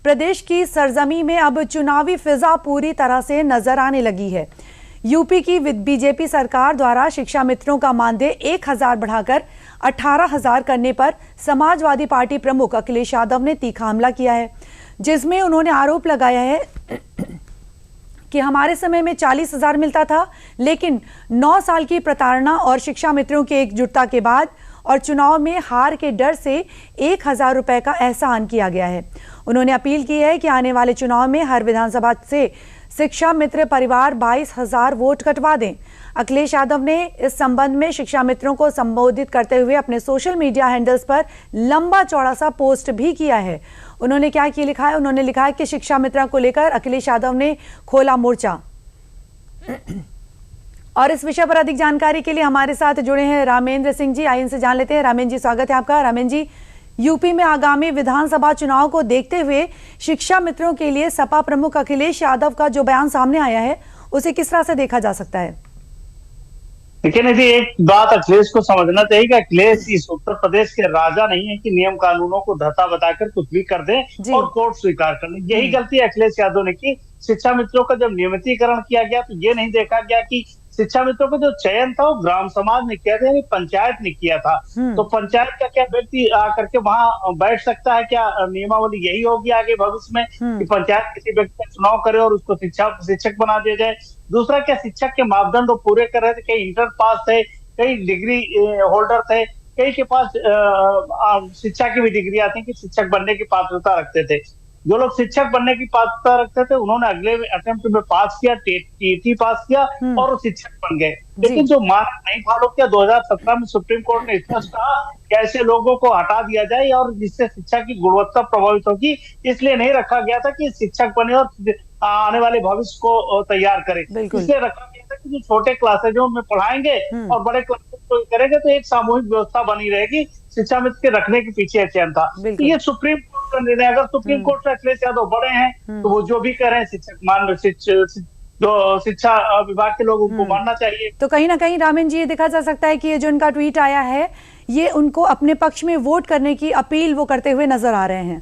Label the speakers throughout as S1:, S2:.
S1: प्रदेश की सरजमी में अब चुनावी फिजा पूरी तरह से नजर आने लगी है। यूपी की बीजेपी सरकार द्वारा शिक्षा मित्रों का मानदेय 1000 बढ़ाकर 18,000 करने पर समाजवादी पार्टी प्रमुख अखिलेश यादव ने तीखा हमला किया है, जिसमें उन्होंने आरोप लगाया है कि हमारे समय में 40,000 मिलता था, लेकिन 9 साल की प्रताड़ना और शिक्षा मित्रों की एकजुटता के बाद और चुनाव में हार के डर से 1000 रुपए का एहसान किया गया है। उन्होंने अपील की है कि आने वाले चुनाव में हर विधानसभा से शिक्षा मित्र परिवार 22,000 वोट कटवा दें। अखिलेश यादव ने इस संबंध में शिक्षा मित्रों को संबोधित करते हुए अपने सोशल मीडिया हैंडल्स पर लंबा चौड़ा सा पोस्ट भी किया है। उन्होंने क्या लिखा है? उन्होंने लिखा है कि शिक्षा मित्रों को लेकर अखिलेश यादव ने खोला मोर्चा। और इस विषय पर अधिक जानकारी के लिए हमारे साथ जुड़े हैं रामेंद्र सिंह जी। आइए इनसे जान लेते हैं। रामेंद्र जी, स्वागत है आपका। रामेंद्र जी, यूपी में आगामी विधानसभा चुनाव को देखते हुए शिक्षा मित्रों के लिए सपा प्रमुख अखिलेश यादव का जो बयान सामने आया है, उसे किस तरह से देखा जा सकता है?
S2: देखिए निधि, एक बात अखिलेश को समझना चाहिए कि अखिलेश इस उत्तर प्रदेश के राजा नहीं है कि नियम कानूनों को धता बताकर कुछ भी कर दें और कोर्ट स्वीकार कर लें। यही गलती अखिलेश यादव ने की। शिक्षा मित्रों का जब नियमितीकरण किया गया तो ये नहीं देखा गया कि शिक्षा मित्रों का जो चयन था वो ग्राम समाज ने किया था, पंचायत ने किया था। तो पंचायत का क्या व्यक्ति आकर के वहां बैठ सकता है? क्या नियमावली यही होगी आगे भविष्य में कि पंचायत किसी व्यक्ति का चुनाव करे और उसको शिक्षक बना दिया जाए? दूसरा, क्या शिक्षक के मापदंड वो पूरे कर रहे थे? कई इंटर पास थे, कई डिग्री होल्डर थे, कई के पास शिक्षा की भी डिग्रियां थी कि शिक्षक बनने की पात्रता रखते थे। जो लोग शिक्षक बनने की पात्रता रखते थे उन्होंने अगले अटेम्प्ट में पास किया, टीटी पास किया और वो शिक्षक बन गए। लेकिन जो मानक नहीं फॉलो किया, 2017 में सुप्रीम कोर्ट ने स्पष्ट कहा कि ऐसे लोगों को हटा दिया जाए और जिससे शिक्षा की गुणवत्ता प्रभावित होगी, इसलिए नहीं रखा गया था कि शिक्षक बने और आने वाले भविष्य को तैयार करे। इसलिए रखा गया था कि जो छोटे क्लासेज उनमें पढ़ाएंगे और बड़े क्लासेज को करेंगे तो एक सामूहिक व्यवस्था बनी रहेगी। शिक्षा मित्र के रखने के पीछे चयन था। तो ये सुप्रीम कोर्ट का निर्णय, अगर सुप्रीम कोर्ट से अखिलेश यादव बड़े हैं तो वो जो भी करें शिक्षक जो शिक्षा विभाग के लोग उनको मानना चाहिए।
S1: तो कहीं ना कहीं रामेंद्र जी, ये देखा जा सकता है कि ये जो उनका ट्वीट आया है, ये उनको अपने पक्ष में वोट करने की अपील वो करते हुए नजर आ रहे हैं।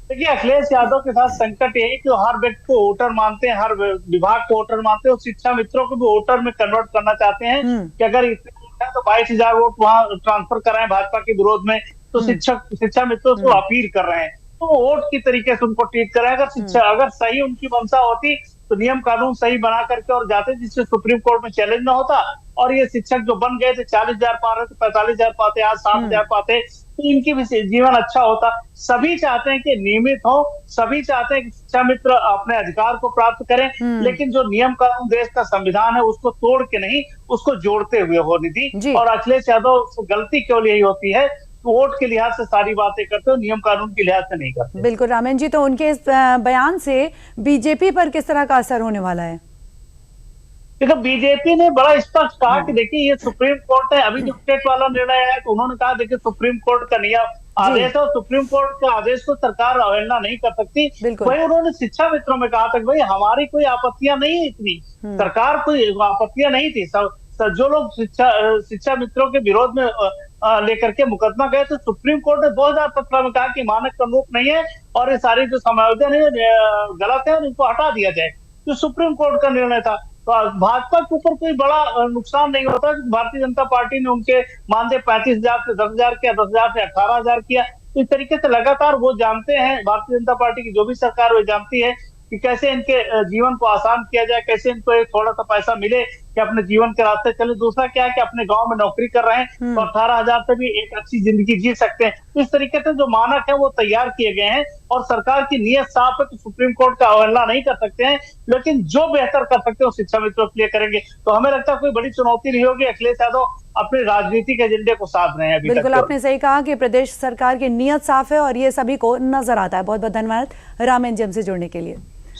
S2: देखिए, अखिलेश यादव के साथ संकट यही कि हर व्यक्ति को वोटर मानते हैं, हर विभाग को वोटर मानते हैं और शिक्षा मित्रों को भी वोटर में कन्वर्ट करना चाहते हैं कि अगर इतने वोट है तो 22,000 वोट वहां ट्रांसफर कराएं भाजपा के विरोध में। तो शिक्षा मित्रों से अपील कर रहे हैं तो वोट की तरीके से उनको ट्रीट करें। अगर सही उनकी मंशा होती तो नियम कानून सही बना करके और जाते, जिससे सुप्रीम कोर्ट में चैलेंज ना होता। और ये शिक्षक जो बन गए थे 40,000 पा रहे थे, 45,000 पाते, आज 60,000 पाते, तो इनकी भी जीवन अच्छा होता। सभी चाहते हैं कि नियमित हो, सभी चाहते हैं कि शिक्षा मित्र अपने अधिकार को प्राप्त करें, लेकिन जो नियम कानून देश का संविधान है उसको तोड़ के नहीं, उसको जोड़ते हुए हो निधि। और अखिलेश यादव से गलती केवल यही होती है, वोट के लिहाज से सारी बातें करते हो, नियम कानून के लिहाज से नहीं करते।
S1: बिल्कुल रामेंद्र जी, तो उनके इस बयान से बीजेपी पर किस तरह का असर होने वाला है?
S2: देखो, बीजेपी ने बड़ा स्पष्ट कहा कि देखिए ये सुप्रीम कोर्ट है। अभी जो स्टेट वाला निर्णय है तो उन्होंने कहा देखिए सुप्रीम कोर्ट का नियम आदेश है और सुप्रीम कोर्ट के आदेश को सरकार अवहेलना नहीं कर सकती। वही उन्होंने शिक्षा मित्रों में कहा था कि भाई हमारी कोई आपत्तियां नहीं है, इतनी सरकार कोई आपत्तियां नहीं थी। जो लोग शिक्षा मित्रों के विरोध में लेकर के मुकदमा गए तो सुप्रीम कोर्ट ने 2017 में कहा कि मानक का अनुरूप नहीं है और ये सारी जो समायोजन है गलत है और इनको हटा दिया जाए। तो सुप्रीम कोर्ट का निर्णय था। तो भाजपा के ऊपर कोई बड़ा नुकसान नहीं होता। भारतीय जनता पार्टी ने उनके मानदेय 35,000 से 10,000 किया, 10,000 से 18,000 किया। तो इस तरीके से लगातार वो जानते हैं, भारतीय जनता पार्टी की जो भी सरकार वो जानती है कि कैसे इनके जीवन को आसान किया जाए, कैसे इनको एक थोड़ा सा पैसा मिले कि अपने जीवन के रास्ते चले। दूसरा क्या है कि अपने गांव में नौकरी कर रहे हैं तो 18,000 से भी एक अच्छी जिंदगी जी सकते हैं। इस तरीके से जो मानक है वो तैयार किए गए हैं और सरकार की नीयत साफ है कि सुप्रीम कोर्ट का अवहेलना नहीं कर सकते हैं, लेकिन जो बेहतर कर सकते हैं वो शिक्षा मित्रों के लिए करेंगे। तो हमें लगता है कोई बड़ी चुनौती नहीं होगी। अखिलेश यादव अपने राजनीतिक एजेंडे को साध रहे हैं अभी।
S1: बिल्कुल, आपने सही कहा कि प्रदेश सरकार की नीयत साफ है और ये सभी को नजर आता है। बहुत बहुत धन्यवाद रामेंद्र जी हमसे जुड़ने के लिए।